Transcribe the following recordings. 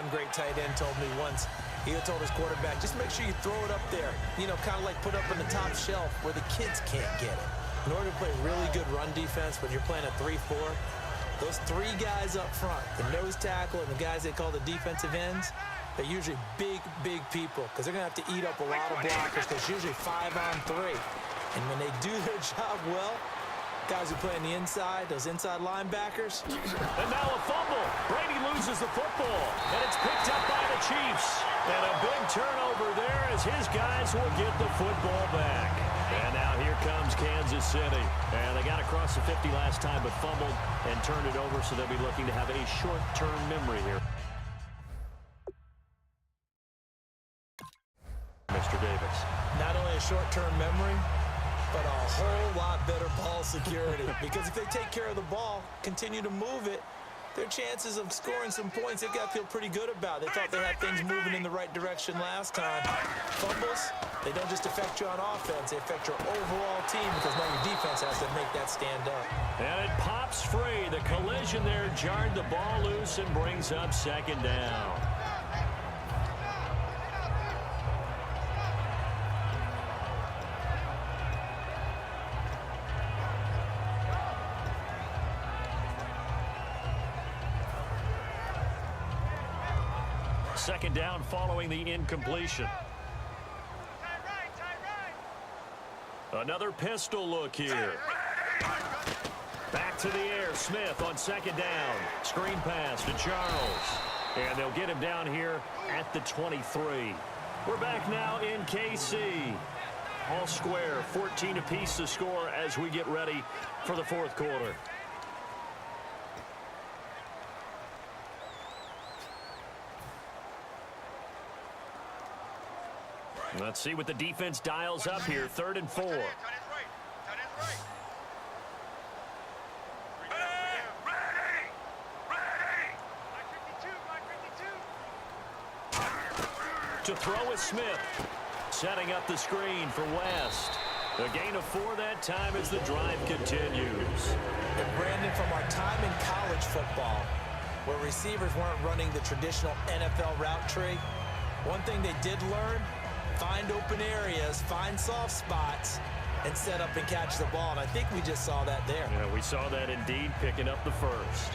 One great tight end told me once, he had told his quarterback, just make sure you throw it up there. You know, kind of like put up on the top shelf where the kids can't get it. In order to play really good run defense when you're playing a 3-4, those three guys up front, the nose tackle and the guys they call the defensive ends, they're usually big, big people because they're going to have to eat up a lot of blockers because it's usually 5-on-3. And when they do their job well, guys who play on the inside, those inside linebackers. And now a fumble. Brady loses the football, and it's picked up by the Chiefs. And a big turnover there as his guys will get the football back. And now here comes Kansas City. And they got across the 50 last time but fumbled and turned it over, so they'll be looking to have a short-term memory here. Mr. Davis. Not only a short-term memory, but a whole lot better ball security. Because if they take care of the ball, continue to move it, their chances of scoring some points, they've got to feel pretty good about. They thought they had things moving in the right direction last time. Fumbles, they don't just affect you on offense, they affect your overall team because now your defense has to make that stand up. And it pops free. The collision there jarred the ball loose and brings up second down. Second down following the incompletion. Another pistol look here. Back to the air. Smith on second down. Screen pass to Charles. And they'll get him down here at the 23. We're back now in KC. All square, 14 apiece to score as we get ready for the fourth quarter. Let's see what the defense dials up here. 3rd and 4. To throw is Smith. Setting up the screen for West. A gain of 4 that time as the drive continues. And Brandon, from our time in college football, where receivers weren't running the traditional NFL route tree, one thing they did learn, find open areas, find soft spots, and set up and catch the ball. And I think we just saw that there. Yeah, we saw that indeed, picking up the first.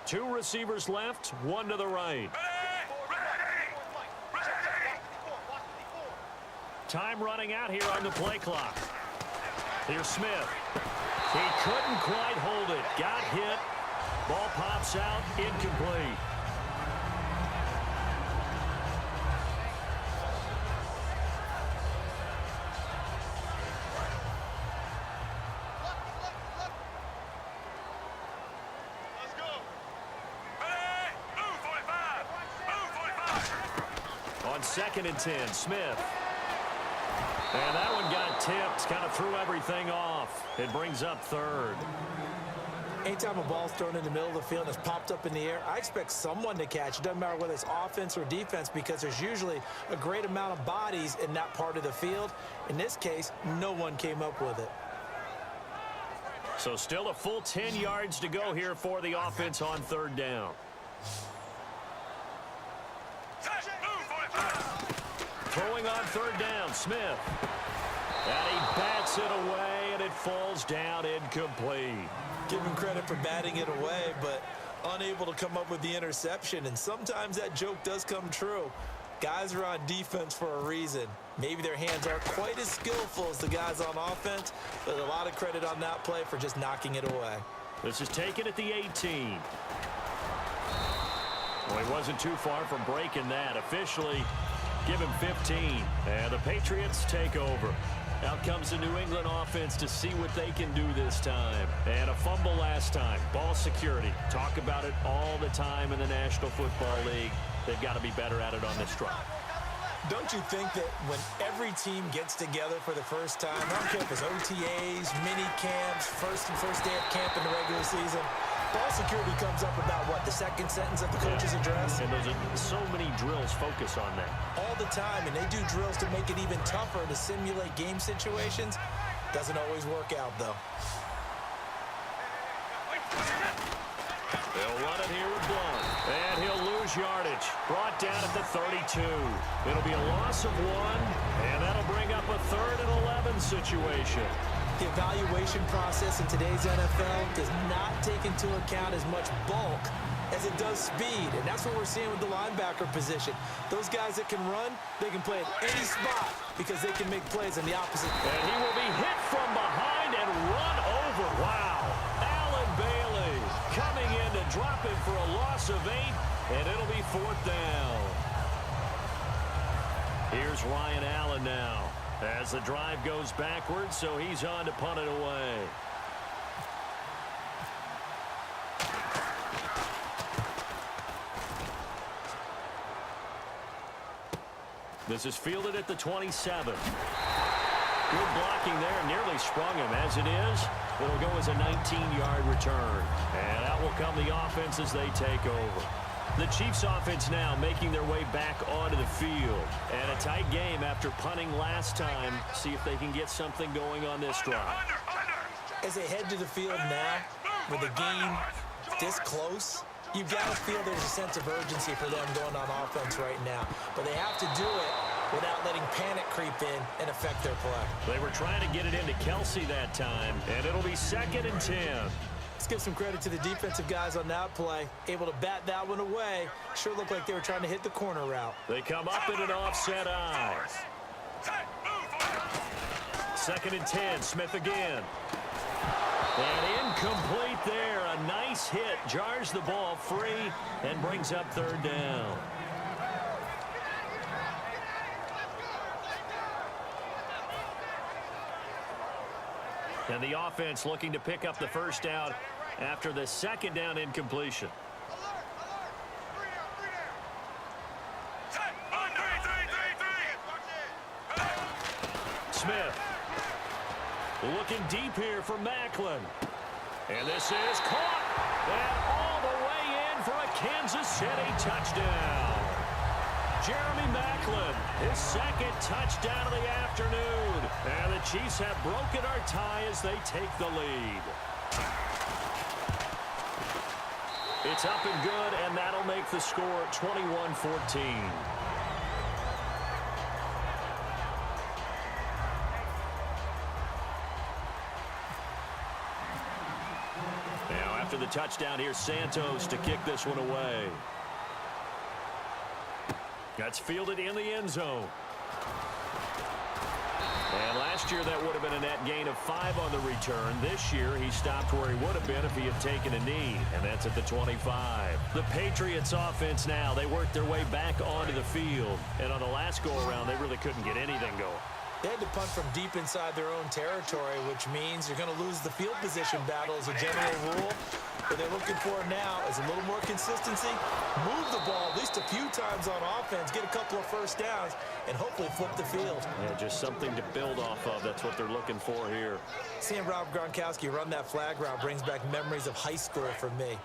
Two receivers left, one to the right. Time running out here on the play clock. Here's Smith. He couldn't quite hold it. Got hit. Ball pops out. Incomplete. Let's go. Ready? Move 45. Move 45. On 2nd and 10, Smith. And that one got tipped, kind of threw everything off. It brings up 3rd. Anytime a ball's thrown in the middle of the field and it's popped up in the air, I expect someone to catch. It doesn't matter whether it's offense or defense because there's usually a great amount of bodies in that part of the field. In this case, no one came up with it. So still a full 10 yards to go here for the offense on 3rd down. Throwing on 3rd down, Smith. And he bats it away, and it falls down incomplete. Give him credit for batting it away, but unable to come up with the interception. And sometimes that joke does come true. Guys are on defense for a reason. Maybe their hands aren't quite as skillful as the guys on offense, but a lot of credit on that play for just knocking it away. This is taken at the 18. Well, he wasn't too far from breaking that. Officially, give him 15. And the Patriots take over. Out comes the New England offense to see what they can do this time. And a fumble last time. Ball security. Talk about it all the time in the National Football League. They've got to be better at it on this drive. Don't you think that when every team gets together for the first time, I don't care if it's OTAs, mini camps, first day of camp in the regular season, Ball security comes up about, what, the second sentence of the coach's address? And there's so many drills focus on that. All the time, and they do drills to make it even tougher to simulate game situations. Doesn't always work out, though. They'll run it here with Blunt. And he'll lose yardage. Brought down at the 32. It'll be a loss of 1, and that'll bring up a 3rd and 11 situation. The evaluation process in today's NFL does not take into account as much bulk as it does speed, and that's what we're seeing with the linebacker position. Those guys that can run, they can play at any spot because they can make plays on the opposite. And he will be hit from behind and run over. Wow. Allen Bailey coming in to drop him for a loss of 8, and it'll be 4th down. Here's Ryan Allen now as the drive goes backwards, so he's on to punt it away. This is fielded at the 27. Good blocking there, nearly sprung him. As it is, it'll go as a 19-yard return. And out will come the offense as they take over. The Chiefs offense now making their way back onto the field. And a tight game after punting last time. See if they can get something going on this drive. As they head to the field now, with the game this close, you've got to feel there's a sense of urgency for them going on offense right now. But they have to do it without letting panic creep in and affect their play. They were trying to get it into Kelsey that time, and it'll be 2nd and 10. Let's give some credit to the defensive guys on that play. Able to bat that one away. Sure looked like they were trying to hit the corner route. They come up in an offset eye. 2nd and 10, Smith again. And incomplete there. A nice hit. Jars the ball free and brings up 3rd down. And the offense looking to pick up the 1st down after the 2nd down incompletion. Smith looking deep here for Macklin. And this is caught. And all the way in for a Kansas City touchdown. Jeremy Macklin, his 2nd touchdown of the afternoon. And the Chiefs have broken our tie as they take the lead. It's up and good, and that'll make the score 21-14. Now, after the touchdown, here's Santos to kick this one away. That's fielded in the end zone. And last year, that would have been a net gain of 5 on the return. This year, he stopped where he would have been if he had taken a knee, and that's at the 25. The Patriots offense now, they worked their way back onto the field. And on the last go-around, they really couldn't get anything going. They had to punt from deep inside their own territory, which means you're going to lose the field position battle as a general rule. What they're looking for now is a little more consistency, move the ball at least a few times on offense, get a couple of 1st downs, and hopefully flip the field. Yeah, just something to build off of. That's what they're looking for here. Seeing Rob Gronkowski run that flag route brings back memories of high school for me,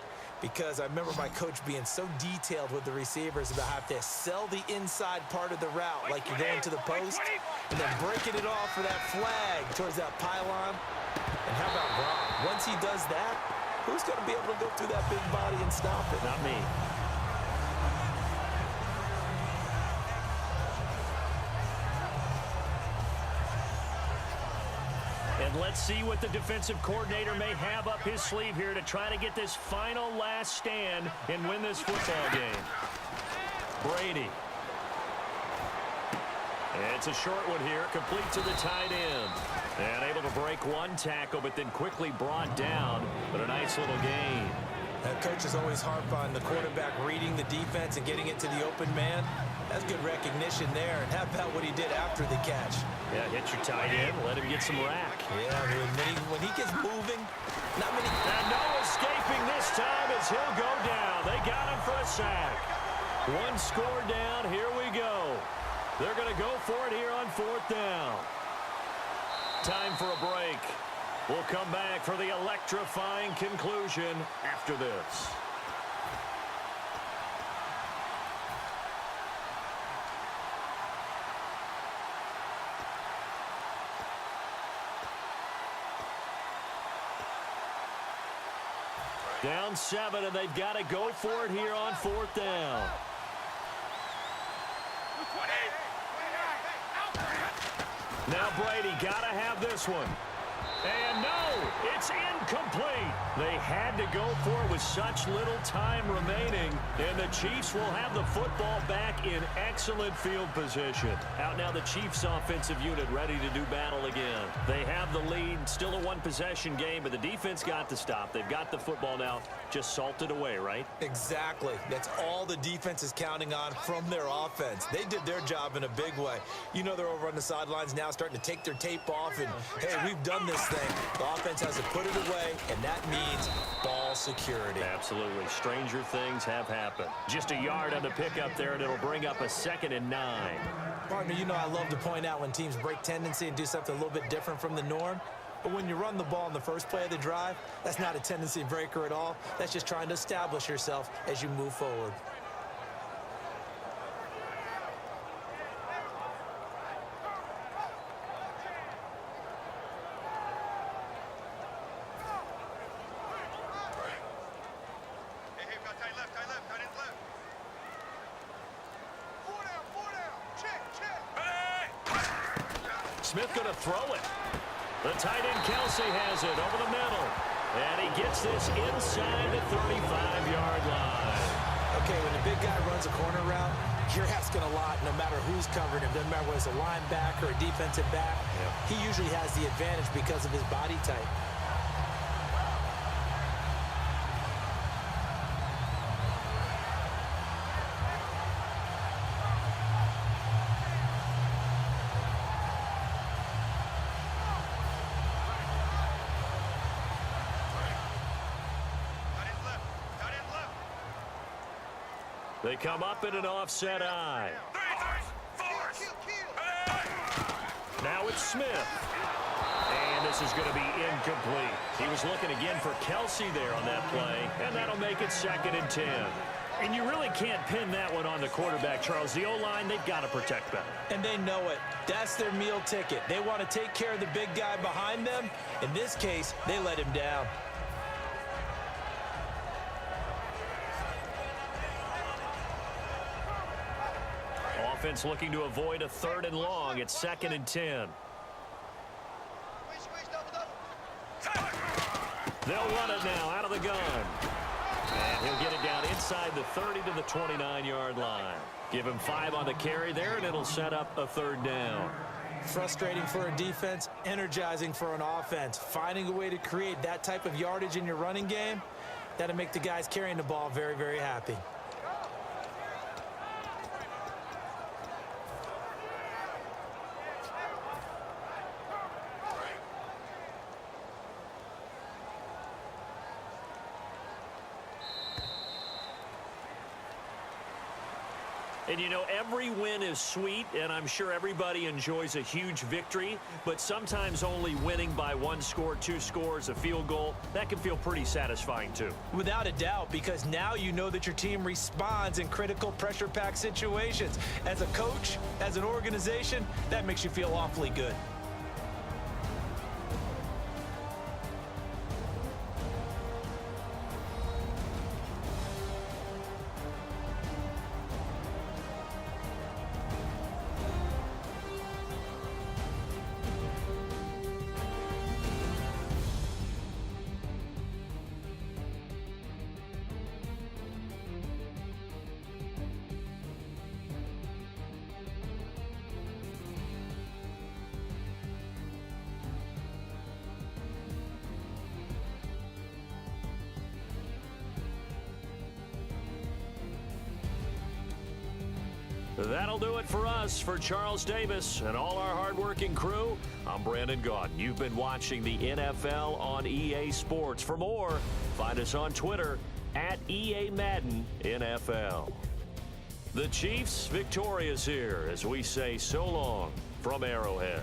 because I remember my coach being so detailed with the receivers about how to sell the inside part of the route like you're going to the post, and then breaking it off for that flag towards that pylon. And how about Gronk? Once he does that, who's going to be able to go through that big body and stop it? Not me. And let's see what the defensive coordinator may have up his sleeve here to try to get this final last stand and win this football game. Brady. It's a short one here, complete to the tight end. And able to break one tackle, but then quickly brought down. But a nice little gain. That coach is always harp on the quarterback reading the defense and getting it to the open man. That's good recognition there. And how about what he did after the catch? Yeah, hit your tight end, let him get some rack. Yeah, I mean, when he gets moving, not many... And no escaping this time as he'll go down. They got him for a sack. One score down, here we go. They're going to go for it here on 4th down. Time for a break. We'll come back for the electrifying conclusion after this. Down 7, and they've got to go for it here on 4th down. Now Brady got to have this one. And no, it's incomplete. They had to go for it with such little time remaining. And the Chiefs will have the football back in excellent field position. Out now the Chiefs offensive unit ready to do battle again. They have the lead, still a one-possession game, but the defense got to stop. They've got the football now, just salted away, right? Exactly. That's all the defense is counting on from their offense. They did their job in a big way. You know they're over on the sidelines now starting to take their tape off and, hey, we've done this thing. The offense has to put it away, and that means ball security. Absolutely. Stranger things have happened. Just a yard on the pickup there, and it'll bring up a 2nd and 9. Partner, you know I love to point out when teams break tendency and do something a little bit different from the norm. But when you run the ball in the first play of the drive, that's not a tendency breaker at all. That's just trying to establish yourself as you move forward. Smith going to throw it. The tight end Kelsey has it over the middle. And he gets this inside the 35-yard line. Okay, when a big guy runs a corner route, you're asking a lot no matter who's covering him. Doesn't matter whether it's a linebacker or a defensive back. He usually has the advantage because of his body type. They come up in an offset eye. Now it's Smith. And this is going to be incomplete. He was looking again for Kelsey there on that play, and that'll make it 2nd and 10. And you really can't pin that one on the quarterback, Charles. The O-line, they've got to protect better. And they know it. That's their meal ticket. They want to take care of the big guy behind them. In this case, they let him down. Offense looking to avoid a 3rd and long. It's 2nd and 10. They'll run it now out of the gun. And he'll get it down inside the 30 to the 29-yard line. Give him 5 on the carry there, and it'll set up a 3rd down. Frustrating for a defense, energizing for an offense. Finding a way to create that type of yardage in your running game, that'll make the guys carrying the ball very, very happy. And, you know, every win is sweet, and I'm sure everybody enjoys a huge victory, but sometimes only winning by 1 score, 2 scores, a field goal, that can feel pretty satisfying too. Without a doubt, because now you know that your team responds in critical pressure-packed situations. As a coach, as an organization, that makes you feel awfully good. That'll do it for us. For Charles Davis and all our hardworking crew, I'm Brandon Gaudin. You've been watching the NFL on EA Sports. For more, find us on Twitter at EA Madden NFL. The Chiefs victorious here as we say so long from Arrowhead.